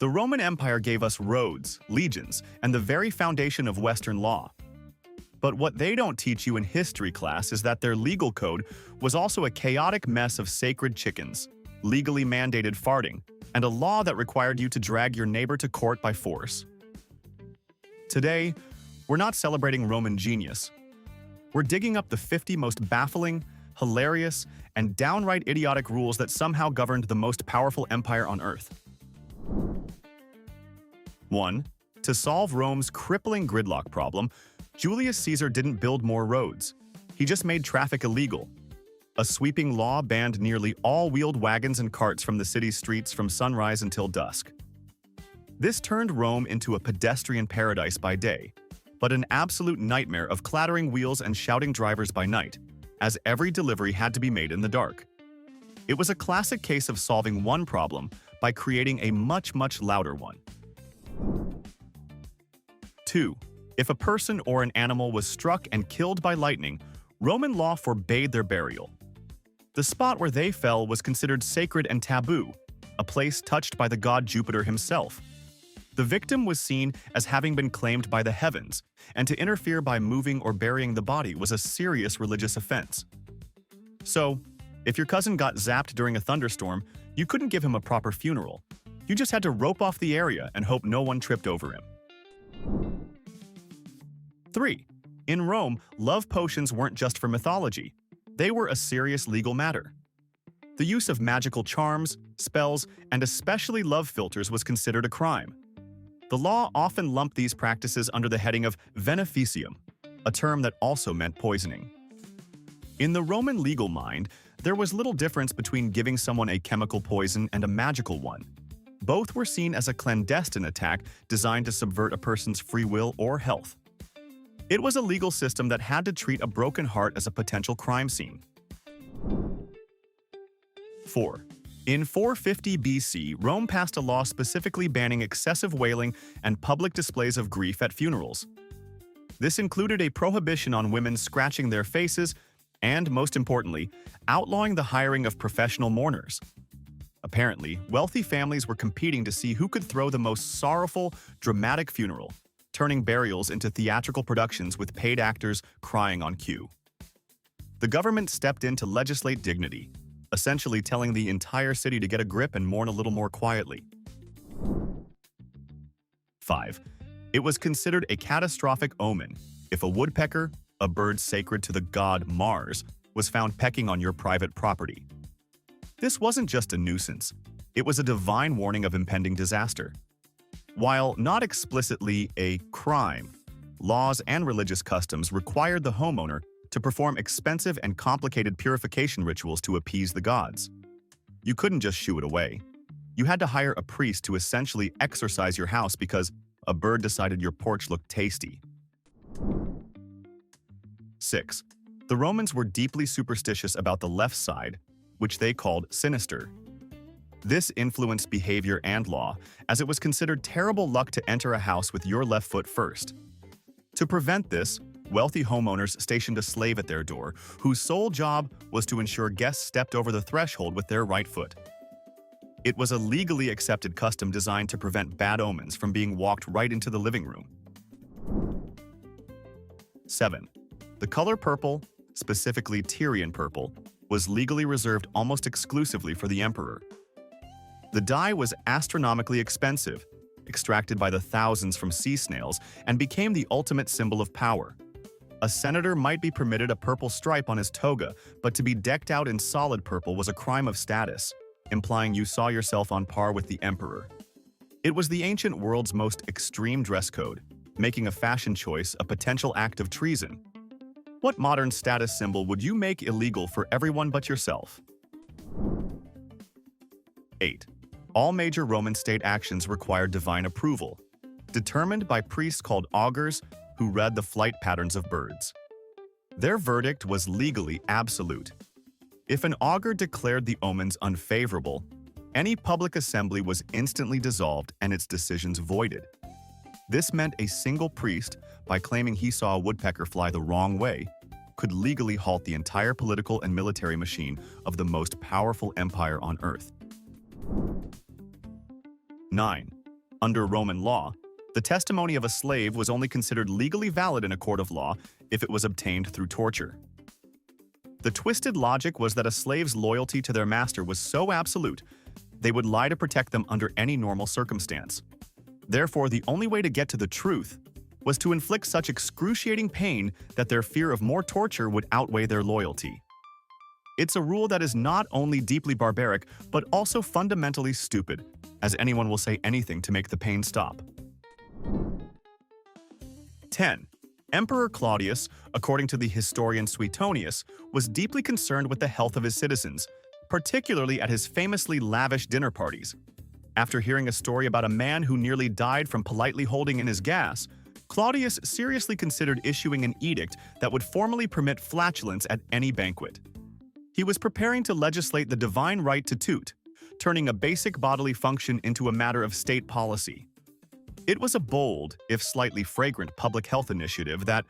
The Roman Empire gave us roads, legions, and the very foundation of Western law. But what they don't teach you in history class is that their legal code was also a chaotic mess of sacred chickens, legally mandated farting, and a law that required you to drag your neighbor to court by force. Today, we're not celebrating Roman genius. We're digging up the 50 most baffling, hilarious, and downright idiotic rules that somehow governed the most powerful empire on Earth. 1. To solve Rome's crippling gridlock problem, Julius Caesar didn't build more roads. He just made traffic illegal. A sweeping law banned nearly all wheeled wagons and carts from the city's streets from sunrise until dusk. This turned Rome into a pedestrian paradise by day, but an absolute nightmare of clattering wheels and shouting drivers by night, as every delivery had to be made in the dark. It was a classic case of solving one problem by creating a much, much louder one. 2. If a person or an animal was struck and killed by lightning, Roman law forbade their burial. The spot where they fell was considered sacred and taboo, a place touched by the god Jupiter himself. The victim was seen as having been claimed by the heavens, and to interfere by moving or burying the body was a serious religious offense. So, if your cousin got zapped during a thunderstorm, you couldn't give him a proper funeral. You just had to rope off the area and hope no one tripped over him. 3. In Rome, love potions weren't just for mythology. They were a serious legal matter. The use of magical charms, spells, and especially love philters was considered a crime. The law often lumped these practices under the heading of beneficium, a term that also meant poisoning. In the Roman legal mind, there was little difference between giving someone a chemical poison and a magical one. Both were seen as a clandestine attack designed to subvert a person's free will or health. It was a legal system that had to treat a broken heart as a potential crime scene. 4. In 450 BC, Rome passed a law specifically banning excessive wailing and public displays of grief at funerals. This included a prohibition on women scratching their faces and, most importantly, outlawing the hiring of professional mourners. Apparently, wealthy families were competing to see who could throw the most sorrowful, dramatic funeral, turning burials into theatrical productions with paid actors crying on cue. The government stepped in to legislate dignity, essentially telling the entire city to get a grip and mourn a little more quietly. 5. It was considered a catastrophic omen if a woodpecker, a bird sacred to the god Mars, was found pecking on your private property. This wasn't just a nuisance, it was a divine warning of impending disaster. While not explicitly a crime, laws and religious customs required the homeowner to perform expensive and complicated purification rituals to appease the gods. You couldn't just shoo it away. You had to hire a priest to essentially exorcise your house because a bird decided your porch looked tasty. 6. The Romans were deeply superstitious about the left side, which they called sinister. This influenced behavior and law, as it was considered terrible luck to enter a house with your left foot first. To prevent this, wealthy homeowners stationed a slave at their door, whose sole job was to ensure guests stepped over the threshold with their right foot. It was a legally accepted custom designed to prevent bad omens from being walked right into the living room. 7. The color purple, specifically Tyrian purple, was legally reserved almost exclusively for the emperor. The dye was astronomically expensive, extracted by the thousands from sea snails, and became the ultimate symbol of power. A senator might be permitted a purple stripe on his toga, but to be decked out in solid purple was a crime of status, implying you saw yourself on par with the emperor. It was the ancient world's most extreme dress code, making a fashion choice a potential act of treason. What modern status symbol would you make illegal for everyone but yourself? 8. All major Roman state actions required divine approval, determined by priests called augurs who read the flight patterns of birds. Their verdict was legally absolute. If an augur declared the omens unfavorable, any public assembly was instantly dissolved and its decisions voided. This meant a single priest, by claiming he saw a woodpecker fly the wrong way, could legally halt the entire political and military machine of the most powerful empire on Earth. 9. Under Roman law, the testimony of a slave was only considered legally valid in a court of law if it was obtained through torture. The twisted logic was that a slave's loyalty to their master was so absolute, they would lie to protect them under any normal circumstance. Therefore, the only way to get to the truth was to inflict such excruciating pain that their fear of more torture would outweigh their loyalty. It's a rule that is not only deeply barbaric, but also fundamentally stupid, as anyone will say anything to make the pain stop. 10. Emperor Claudius, according to the historian Suetonius, was deeply concerned with the health of his citizens, particularly at his famously lavish dinner parties. After hearing a story about a man who nearly died from politely holding in his gas, Claudius seriously considered issuing an edict that would formally permit flatulence at any banquet. He was preparing to legislate the divine right to toot, turning a basic bodily function into a matter of state policy. It was a bold, if slightly fragrant, public health initiative that,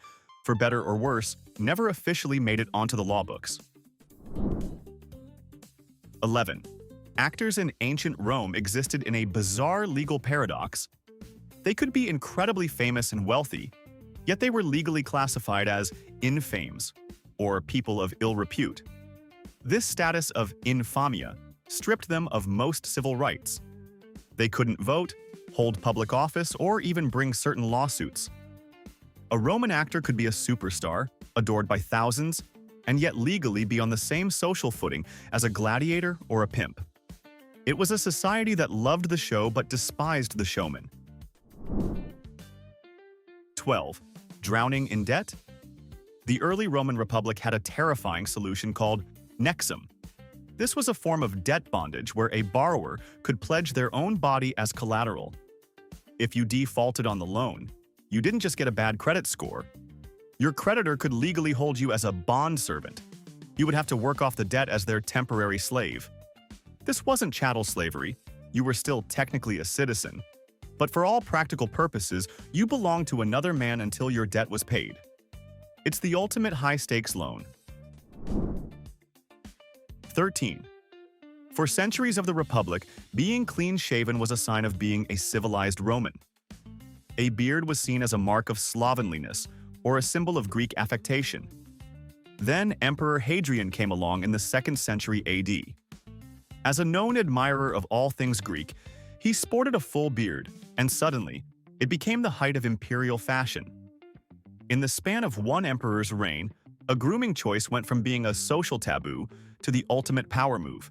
for better or worse, never officially made it onto the law books. 11. Actors in ancient Rome existed in a bizarre legal paradox. They could be incredibly famous and wealthy, yet they were legally classified as infames, or people of ill repute. This status of infamia stripped them of most civil rights. They couldn't vote, hold public office, or even bring certain lawsuits. A Roman actor could be a superstar, adored by thousands, and yet legally be on the same social footing as a gladiator or a pimp. It was a society that loved the show but despised the showman. 12. Drowning in debt? The early Roman Republic had a terrifying solution called nexum. This was a form of debt bondage where a borrower could pledge their own body as collateral. If you defaulted on the loan, you didn't just get a bad credit score. Your creditor could legally hold you as a bondservant. You would have to work off the debt as their temporary slave. This wasn't chattel slavery. You were still technically a citizen. But for all practical purposes, you belonged to another man until your debt was paid. It's the ultimate high-stakes loan. 13. For centuries of the Republic, being clean-shaven was a sign of being a civilized Roman. A beard was seen as a mark of slovenliness, or a symbol of Greek affectation. Then Emperor Hadrian came along in the 2nd century AD. As a known admirer of all things Greek, he sported a full beard, and suddenly, it became the height of imperial fashion. In the span of one emperor's reign, a grooming choice went from being a social taboo to the ultimate power move.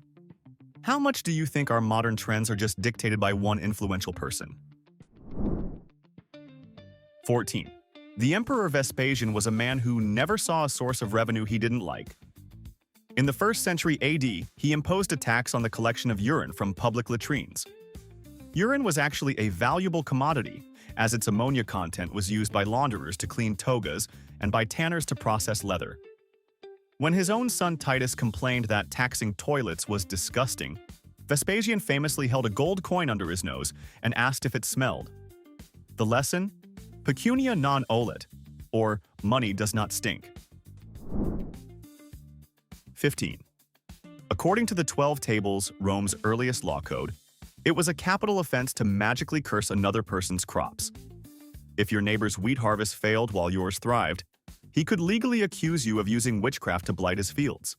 How much do you think our modern trends are just dictated by one influential person? 14. The Emperor Vespasian was a man who never saw a source of revenue he didn't like. In the 1st century AD, he imposed a tax on the collection of urine from public latrines. Urine was actually a valuable commodity, as its ammonia content was used by launderers to clean togas and by tanners to process leather. When his own son Titus complained that taxing toilets was disgusting, Vespasian famously held a gold coin under his nose and asked if it smelled. The lesson? Pecunia non olet, or money does not stink. 15. According to the 12 Tables, Rome's earliest law code, it was a capital offense to magically curse another person's crops. If your neighbor's wheat harvest failed while yours thrived, he could legally accuse you of using witchcraft to blight his fields.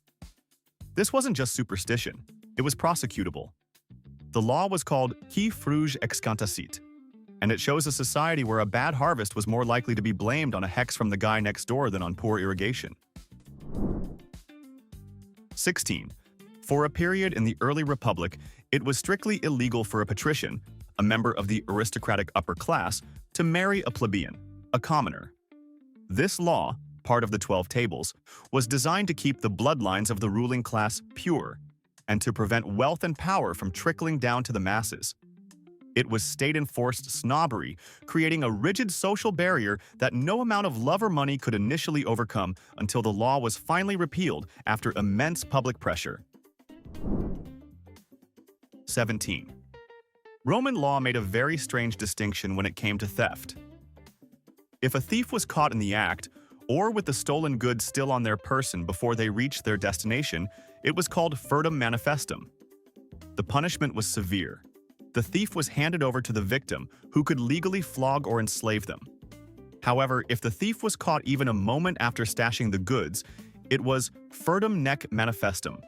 This wasn't just superstition, it was prosecutable. The law was called qui fruge excantacit, and it shows a society where a bad harvest was more likely to be blamed on a hex from the guy next door than on poor irrigation. 16. For a period in the early Republic, it was strictly illegal for a patrician, a member of the aristocratic upper class, to marry a plebeian, a commoner. This law, part of the 12 Tables, was designed to keep the bloodlines of the ruling class pure and to prevent wealth and power from trickling down to the masses. It was state-enforced snobbery, creating a rigid social barrier that no amount of love or money could initially overcome until the law was finally repealed after immense public pressure. 17. Roman law made a very strange distinction when it came to theft. If a thief was caught in the act, or with the stolen goods still on their person before they reached their destination, it was called furtum manifestum. The punishment was severe. The thief was handed over to the victim, who could legally flog or enslave them. However, if the thief was caught even a moment after stashing the goods, it was furtum nec manifestum,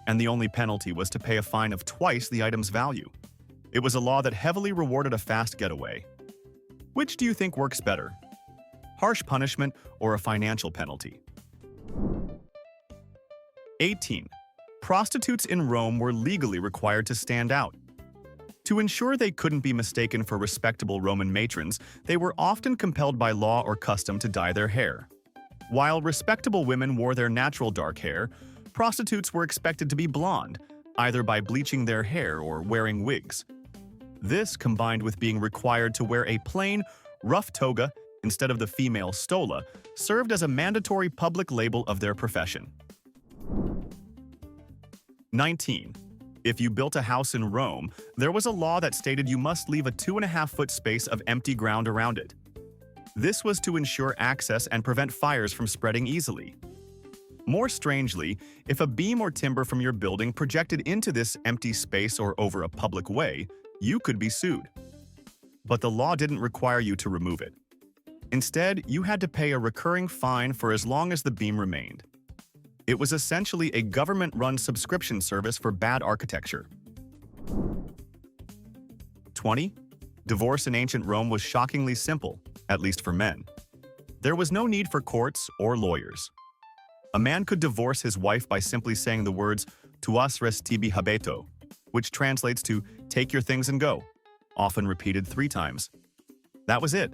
and the only penalty was to pay a fine of twice the item's value. It was a law that heavily rewarded a fast getaway. Which do you think works better? Harsh punishment or a financial penalty? 18. Prostitutes in Rome were legally required to stand out. To ensure they couldn't be mistaken for respectable Roman matrons, they were often compelled by law or custom to dye their hair. While respectable women wore their natural dark hair, prostitutes were expected to be blonde, either by bleaching their hair or wearing wigs. This, combined with being required to wear a plain, rough toga instead of the female stola, served as a mandatory public label of their profession. 19. If you built a house in Rome, there was a law that stated you must leave a 2.5-foot space of empty ground around it. This was to ensure access and prevent fires from spreading easily. More strangely, if a beam or timber from your building projected into this empty space or over a public way, you could be sued. But the law didn't require you to remove it. Instead, you had to pay a recurring fine for as long as the beam remained. It was essentially a government-run subscription service for bad architecture. 20. Divorce in ancient Rome was shockingly simple, at least for men. There was no need for courts or lawyers. A man could divorce his wife by simply saying the words "tuas res tibi habeto," which translates to "take your things and go," often repeated 3 times. That was it.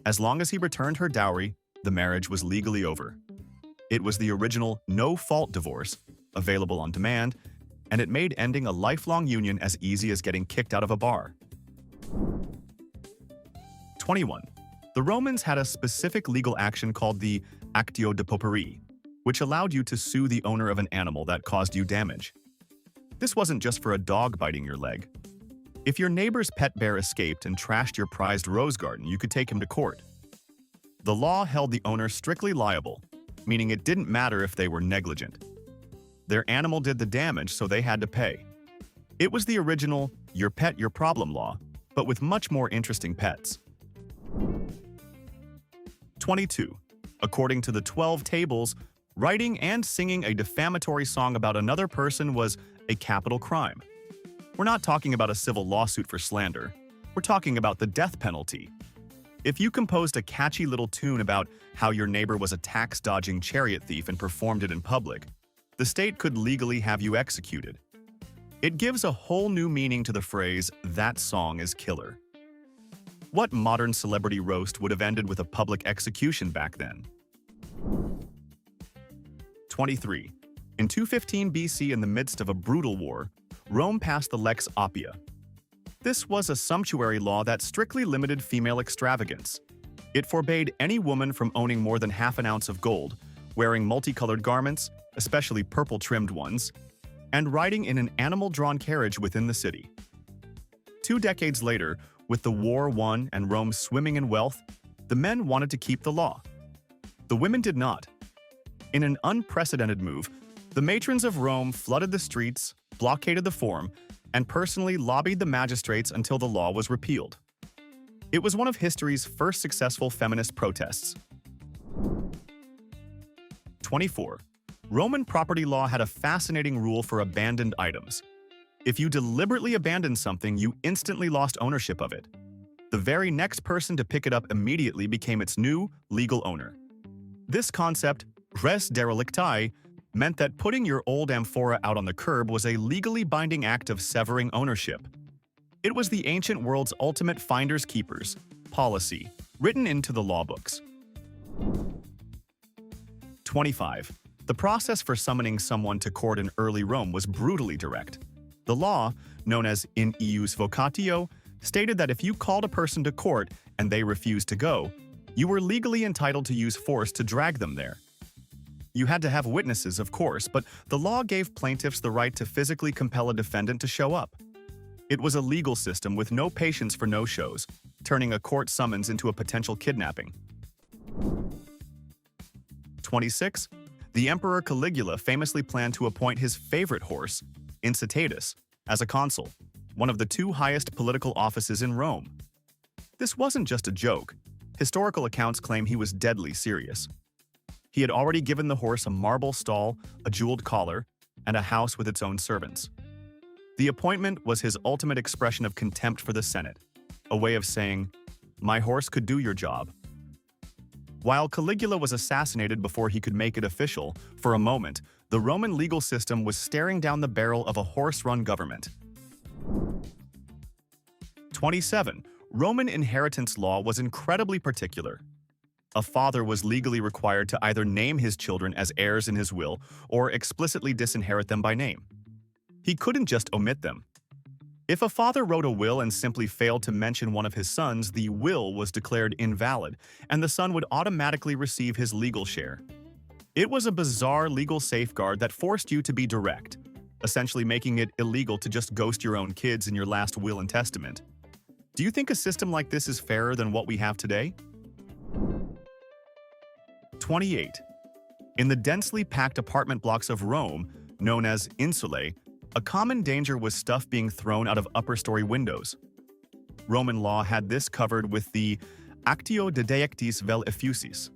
As long as he returned her dowry, the marriage was legally over. It was the original no-fault divorce, available on demand, and it made ending a lifelong union as easy as getting kicked out of a bar. 21. The Romans had a specific legal action called the actio de poperi, which allowed you to sue the owner of an animal that caused you damage. This wasn't just for a dog biting your leg. If your neighbor's pet bear escaped and trashed your prized rose garden, you could take him to court. The law held the owner strictly liable, meaning it didn't matter if they were negligent. Their animal did the damage, so they had to pay. It was the original your pet, your problem law, but with much more interesting pets. 22. According to the 12 tables, writing and singing a defamatory song about another person was a capital crime. We're not talking about a civil lawsuit for slander. We're talking about the death penalty. If you composed a catchy little tune about how your neighbor was a tax-dodging chariot thief and performed it in public, the state could legally have you executed. It gives a whole new meaning to the phrase, "that song is killer." What modern celebrity roast would have ended with a public execution back then? 23. In 215 BC, in the midst of a brutal war, Rome passed the Lex Appia. This was a sumptuary law that strictly limited female extravagance. It forbade any woman from owning more than half an ounce of gold, wearing multicolored garments, especially purple-trimmed ones, and riding in an animal-drawn carriage within the city. 2 decades later, with the war won and Rome swimming in wealth, the men wanted to keep the law. The women did not. In an unprecedented move, the matrons of Rome flooded the streets, blockaded the Forum, and personally lobbied the magistrates until the law was repealed. It was one of history's first successful feminist protests. 24. Roman property law had a fascinating rule for abandoned items. If you deliberately abandoned something, you instantly lost ownership of it. The very next person to pick it up immediately became its new, legal owner. This concept, res derelicti, meant that putting your old amphora out on the curb was a legally binding act of severing ownership. It was the ancient world's ultimate finders keepers policy, written into the law books. 25. The process for summoning someone to court in early Rome was brutally direct. The law, known as in ius vocatio, stated that if you called a person to court and they refused to go, you were legally entitled to use force to drag them there. You had to have witnesses, of course, but the law gave plaintiffs the right to physically compel a defendant to show up. It was a legal system with no patience for no-shows, turning a court summons into a potential kidnapping. 26. The Emperor Caligula famously planned to appoint his favorite horse, Incitatus, as a consul. one of the two highest political offices in Rome. This wasn't just a joke. Historical accounts claim he was deadly serious. He had already given the horse a marble stall, a jeweled collar, and a house with its own servants. The appointment was his ultimate expression of contempt for the Senate, a way of saying, "My horse could do your job." While Caligula was assassinated before he could make it official, for a moment, the Roman legal system was staring down the barrel of a horse-run government. 27. Roman inheritance law was incredibly particular. A father was legally required to either name his children as heirs in his will or explicitly disinherit them by name. He couldn't just omit them. If a father wrote a will and simply failed to mention one of his sons, the will was declared invalid, and the son would automatically receive his legal share. It was a bizarre legal safeguard that forced you to be direct, essentially making it illegal to just ghost your own kids in your last will and testament. Do you think a system like this is fairer than what we have today? 28. In the densely packed apartment blocks of Rome, known as insulae, a common danger was stuff being thrown out of upper-story windows. Roman law had this covered with the actio dedeictis vel effusis.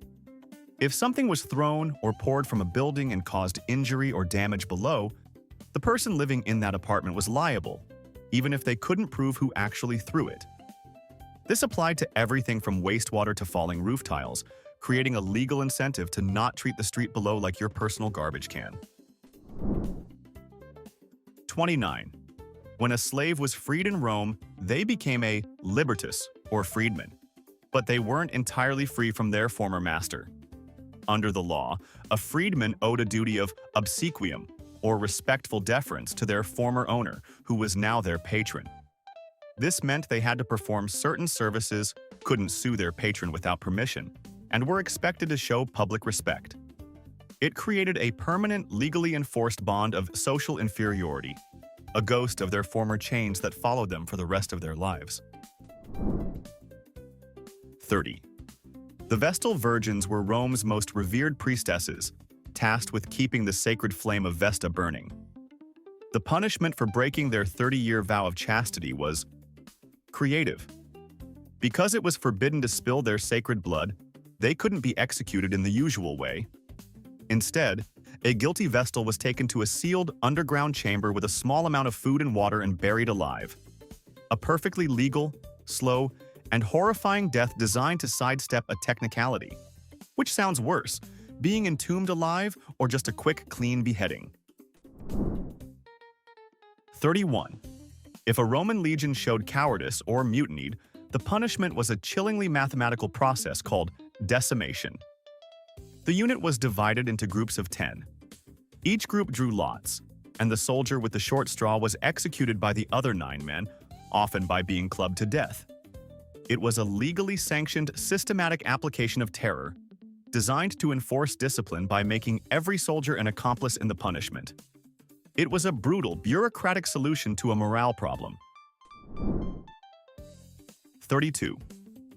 If something was thrown or poured from a building and caused injury or damage below, the person living in that apartment was liable, even if they couldn't prove who actually threw it. This applied to everything from wastewater to falling roof tiles, creating a legal incentive to not treat the street below like your personal garbage can. 29. When a slave was freed in Rome, they became a libertus, or freedman. But they weren't entirely free from their former master. Under the law, a freedman owed a duty of obsequium, or respectful deference to their former owner, who was now their patron. This meant they had to perform certain services, couldn't sue their patron without permission, and were expected to show public respect. It created a permanent, legally enforced bond of social inferiority, a ghost of their former chains that followed them for the rest of their lives. 30. The Vestal Virgins were Rome's most revered priestesses, tasked with keeping the sacred flame of Vesta burning. The punishment for breaking their 30-year vow of chastity was creative. Because it was forbidden to spill their sacred blood, they couldn't be executed in the usual way. Instead, a guilty Vestal was taken to a sealed underground chamber with a small amount of food and water and buried alive. A perfectly legal, slow, and horrifying death designed to sidestep a technicality. Which sounds worse, being entombed alive or just a quick, clean beheading? 31. If a Roman legion showed cowardice or mutinied, the punishment was a chillingly mathematical process called decimation. The unit was divided into groups of 10. Each group drew lots, and the soldier with the short straw was executed by the other 9 men, often by being clubbed to death. It was a legally sanctioned, systematic application of terror, designed to enforce discipline by making every soldier an accomplice in the punishment. It was a brutal, bureaucratic solution to a morale problem. 32.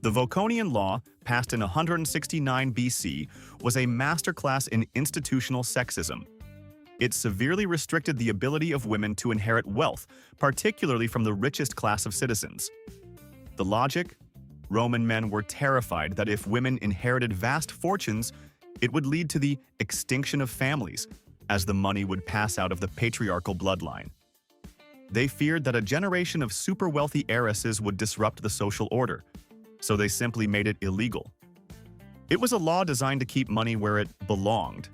The Voconian law, passed in 169 BC, was a masterclass in institutional sexism. It severely restricted the ability of women to inherit wealth, particularly from the richest class of citizens. The logic? Roman men were terrified that if women inherited vast fortunes, it would lead to the extinction of families, as the money would pass out of the patriarchal bloodline. They feared that a generation of super-wealthy heiresses would disrupt the social order, so they simply made it illegal. It was a law designed to keep money where it belonged,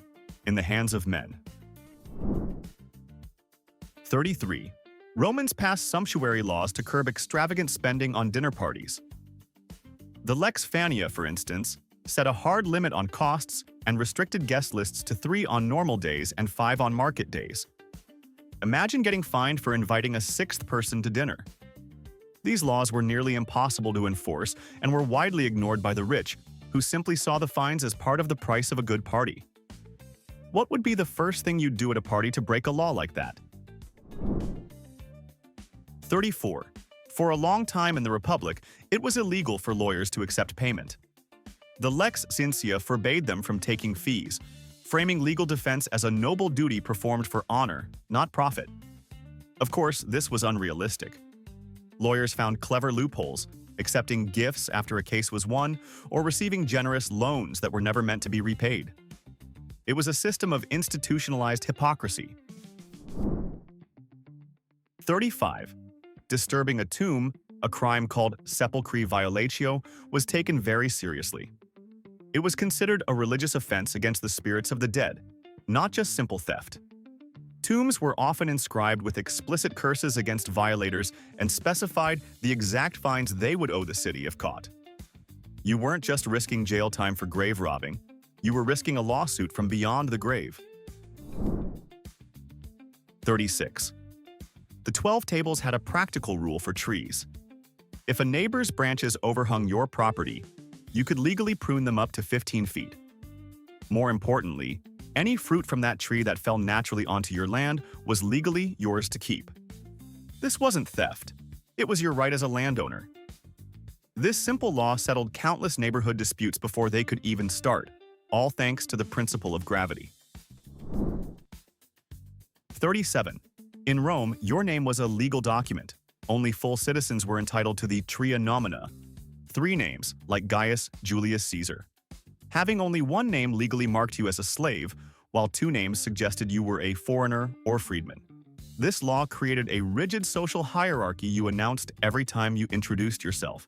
in the hands of men. 33. Romans passed sumptuary laws to curb extravagant spending on dinner parties. The Lex Fania, for instance, set a hard limit on costs and restricted guest lists to 3 on normal days and 5 on market days. Imagine getting fined for inviting a 6th person to dinner. These laws were nearly impossible to enforce and were widely ignored by the rich, who simply saw the fines as part of the price of a good party. What would be the first thing you'd do at a party to break a law like that? 34. For a long time in the Republic, it was illegal for lawyers to accept payment. The Lex Cincia forbade them from taking fees, framing legal defense as a noble duty performed for honor, not profit. Of course, this was unrealistic. Lawyers found clever loopholes, accepting gifts after a case was won, or receiving generous loans that were never meant to be repaid. It was a system of institutionalized hypocrisy. 35. Disturbing a tomb, a crime called sepulchre violatio, was taken very seriously. It was considered a religious offense against the spirits of the dead, not just simple theft. Tombs were often inscribed with explicit curses against violators and specified the exact fines they would owe the city if caught. You weren't just risking jail time for grave robbing, you were risking a lawsuit from beyond the grave. 36. The 12 Tables had a practical rule for trees. If a neighbor's branches overhung your property, you could legally prune them up to 15 feet. More importantly, any fruit from that tree that fell naturally onto your land was legally yours to keep. This wasn't theft. It was your right as a landowner. This simple law settled countless neighborhood disputes before they could even start, all thanks to the principle of gravity. 37. In Rome, your name was a legal document. Only full citizens were entitled to the tria nomina, 3 names, like Gaius Julius Caesar. Having only one name legally marked you as a slave, while 2 names suggested you were a foreigner or freedman. This law created a rigid social hierarchy you announced every time you introduced yourself.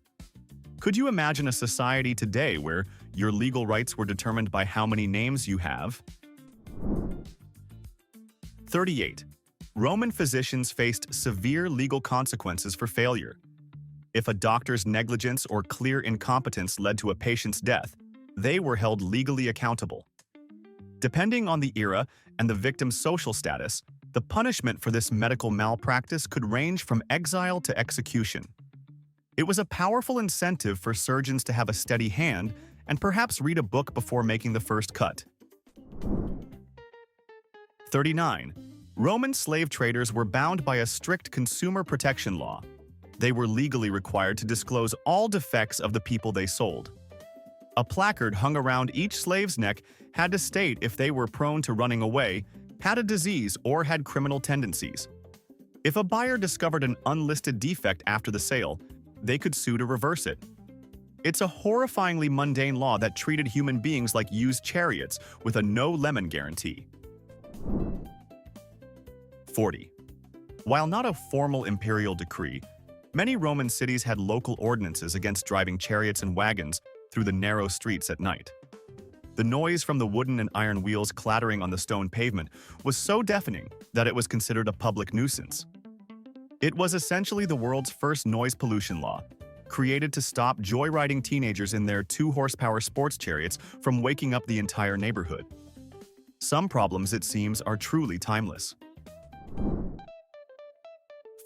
Could you imagine a society today where your legal rights were determined by how many names you have? 38. Roman physicians faced severe legal consequences for failure. If a doctor's negligence or clear incompetence led to a patient's death, they were held legally accountable. Depending on the era and the victim's social status, the punishment for this medical malpractice could range from exile to execution. It was a powerful incentive for surgeons to have a steady hand and perhaps read a book before making the first cut. 39. Roman slave traders were bound by a strict consumer protection law. They were legally required to disclose all defects of the people they sold. A placard hung around each slave's neck had to state if they were prone to running away, had a disease, or had criminal tendencies. If a buyer discovered an unlisted defect after the sale, they could sue to reverse it. It's a horrifyingly mundane law that treated human beings like used chariots with a no-lemon guarantee. 40. While not a formal imperial decree, many Roman cities had local ordinances against driving chariots and wagons through the narrow streets at night. The noise from the wooden and iron wheels clattering on the stone pavement was so deafening that it was considered a public nuisance. It was essentially the world's first noise pollution law, created to stop joyriding teenagers in their 2-horsepower sports chariots from waking up the entire neighborhood. Some problems, it seems, are truly timeless.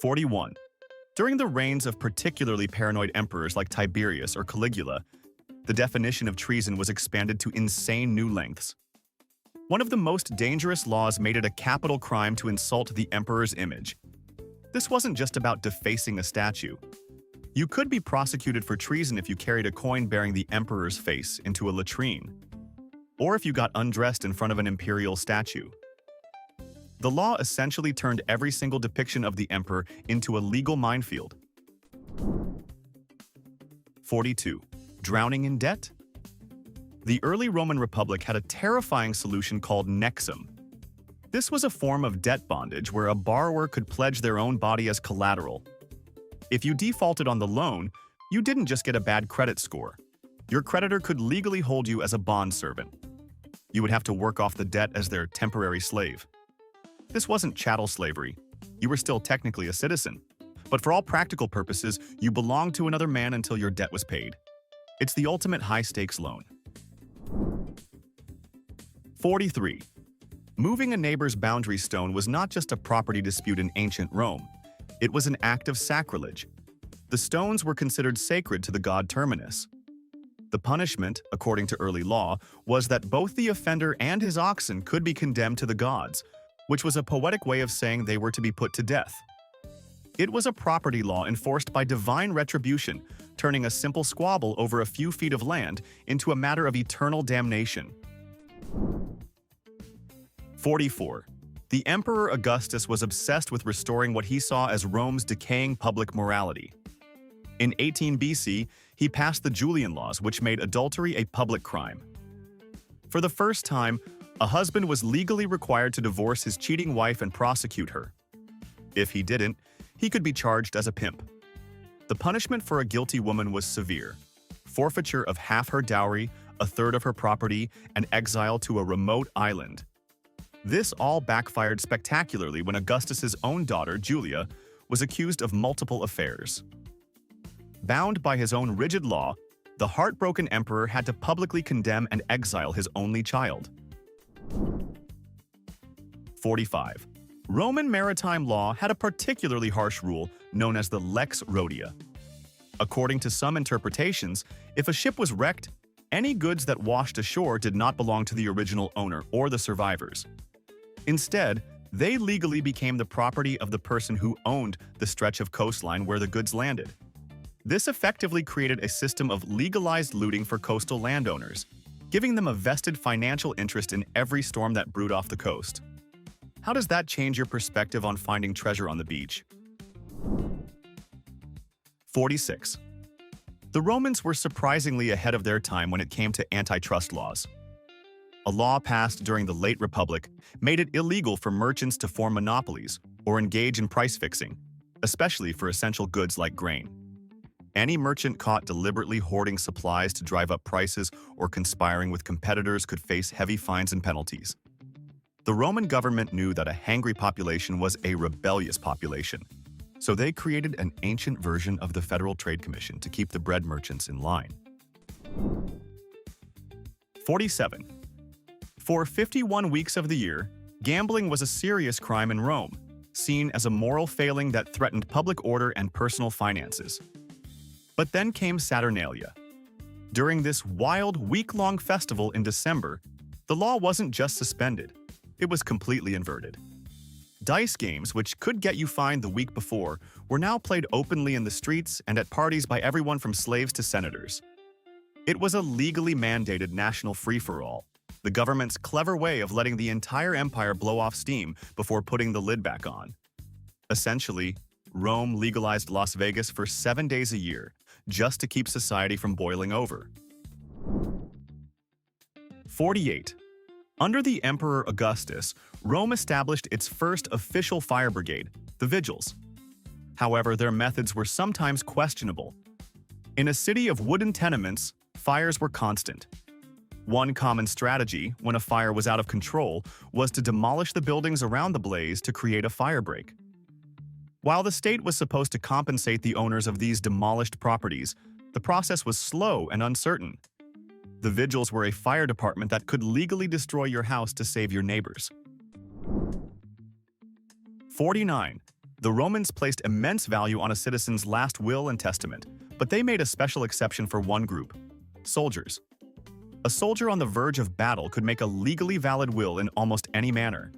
41. During the reigns of particularly paranoid emperors like Tiberius or Caligula, the definition of treason was expanded to insane new lengths. One of the most dangerous laws made it a capital crime to insult the emperor's image. This wasn't just about defacing a statue. You could be prosecuted for treason if you carried a coin bearing the emperor's face into a latrine, or if you got undressed in front of an imperial statue. The law essentially turned every single depiction of the emperor into a legal minefield. 42. Drowning in debt? The early Roman Republic had a terrifying solution called nexum. This was a form of debt bondage where a borrower could pledge their own body as collateral. If you defaulted on the loan, you didn't just get a bad credit score. Your creditor could legally hold you as a bondservant. You would have to work off the debt as their temporary slave. This wasn't chattel slavery. You were still technically a citizen. But for all practical purposes, you belonged to another man until your debt was paid. It's the ultimate high-stakes loan. 43. Moving a neighbor's boundary stone was not just a property dispute in ancient Rome. It was an act of sacrilege. The stones were considered sacred to the god Terminus. The punishment, according to early law, was that both the offender and his oxen could be condemned to the gods, which was a poetic way of saying they were to be put to death. It was a property law enforced by divine retribution, turning a simple squabble over a few feet of land into a matter of eternal damnation. 44. The Emperor Augustus was obsessed with restoring what he saw as Rome's decaying public morality. In 18 BC, he passed the Julian laws, which made adultery a public crime. For the first time, a husband was legally required to divorce his cheating wife and prosecute her. If he didn't, he could be charged as a pimp. The punishment for a guilty woman was severe: forfeiture of half her dowry, a third of her property, and exile to a remote island. This all backfired spectacularly when Augustus's own daughter, Julia, was accused of multiple affairs. Bound by his own rigid law, the heartbroken emperor had to publicly condemn and exile his only child. 45. Roman maritime law had a particularly harsh rule known as the lex rhodia. According to some interpretations, if a ship was wrecked, any goods that washed ashore did not belong to the original owner or the survivors. Instead, they legally became the property of the person who owned the stretch of coastline where the goods landed. This effectively created a system of legalized looting for coastal landowners, giving them a vested financial interest in every storm that brewed off the coast. How does that change your perspective on finding treasure on the beach? 46. The Romans were surprisingly ahead of their time when it came to antitrust laws. A law passed during the late Republic made it illegal for merchants to form monopolies or engage in price fixing, especially for essential goods like grain. Any merchant caught deliberately hoarding supplies to drive up prices or conspiring with competitors could face heavy fines and penalties. The Roman government knew that a hangry population was a rebellious population, so they created an ancient version of the Federal Trade Commission to keep the bread merchants in line. 47. For 51 weeks of the year, gambling was a serious crime in Rome, seen as a moral failing that threatened public order and personal finances. But then came Saturnalia. During this wild, week-long festival in December, the law wasn't just suspended, it was completely inverted. Dice games, which could get you fined the week before, were now played openly in the streets and at parties by everyone from slaves to senators. It was a legally mandated national free-for-all, the government's clever way of letting the entire empire blow off steam before putting the lid back on. Essentially, Rome legalized Las Vegas for 7 days a year, just to keep society from boiling over. 48. Under the Emperor Augustus, Rome established its first official fire brigade, the Vigils. However, their methods were sometimes questionable. In a city of wooden tenements, fires were constant. One common strategy, when a fire was out of control, was to demolish the buildings around the blaze to create a firebreak. While the state was supposed to compensate the owners of these demolished properties, the process was slow and uncertain. The Vigils were a fire department that could legally destroy your house to save your neighbors. 49. The Romans placed immense value on a citizen's last will and testament, but they made a special exception for one group: soldiers. A soldier on the verge of battle could make a legally valid will in almost any manner.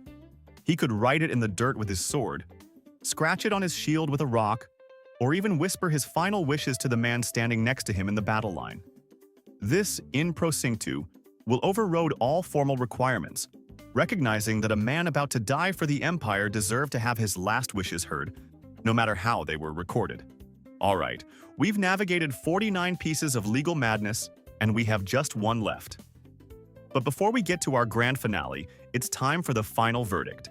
He could write it in the dirt with his sword, scratch it on his shield with a rock, or even whisper his final wishes to the man standing next to him in the battle line. This in prosinctu will overrode all formal requirements, recognizing that a man about to die for the empire deserved to have his last wishes heard, no matter how they were recorded. All right, we've navigated 49 pieces of legal madness, and we have just one left. But before we get to our grand finale, it's time for the final verdict.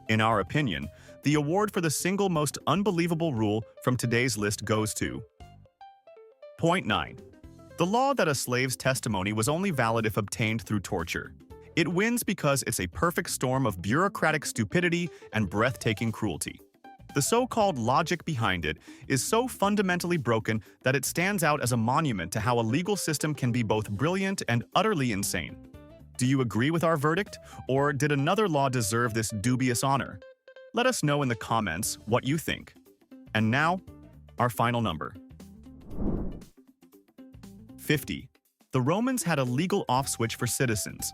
In our opinion, the award for the single most unbelievable rule from today's list goes to Point 9. The law that a slave's testimony was only valid if obtained through torture. It wins because it's a perfect storm of bureaucratic stupidity and breathtaking cruelty. The so-called logic behind it is so fundamentally broken that it stands out as a monument to how a legal system can be both brilliant and utterly insane. Do you agree with our verdict, or did another law deserve this dubious honor? Let us know in the comments what you think. And now, our final number. 50. The Romans had a legal off-switch for citizens.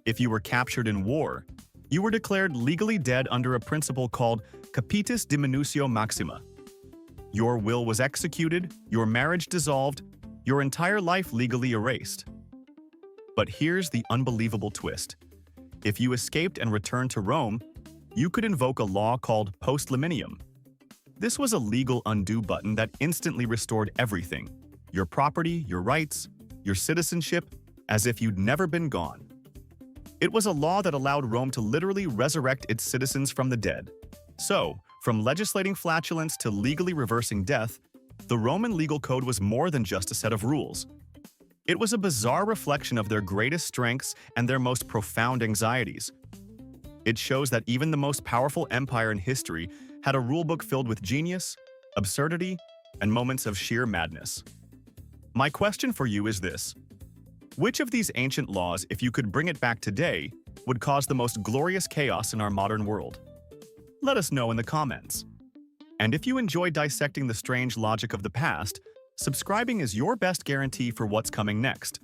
If you were captured in war, you were declared legally dead under a principle called capitis diminutio maxima. Your will was executed, your marriage dissolved, your entire life legally erased. But here's the unbelievable twist. If you escaped and returned to Rome, you could invoke a law called post liminium. This was a legal undo button that instantly restored everything: your property, your rights, your citizenship, as if you'd never been gone. It was a law that allowed Rome to literally resurrect its citizens from the dead. So, from legislating flatulence to legally reversing death, the Roman legal code was more than just a set of rules. It was a bizarre reflection of their greatest strengths and their most profound anxieties. It shows that even the most powerful empire in history had a rulebook filled with genius, absurdity, and moments of sheer madness. My question for you is this: which of these ancient laws, if you could bring it back today, would cause the most glorious chaos in our modern world? Let us know in the comments. And if you enjoy dissecting the strange logic of the past, subscribing is your best guarantee for what's coming next.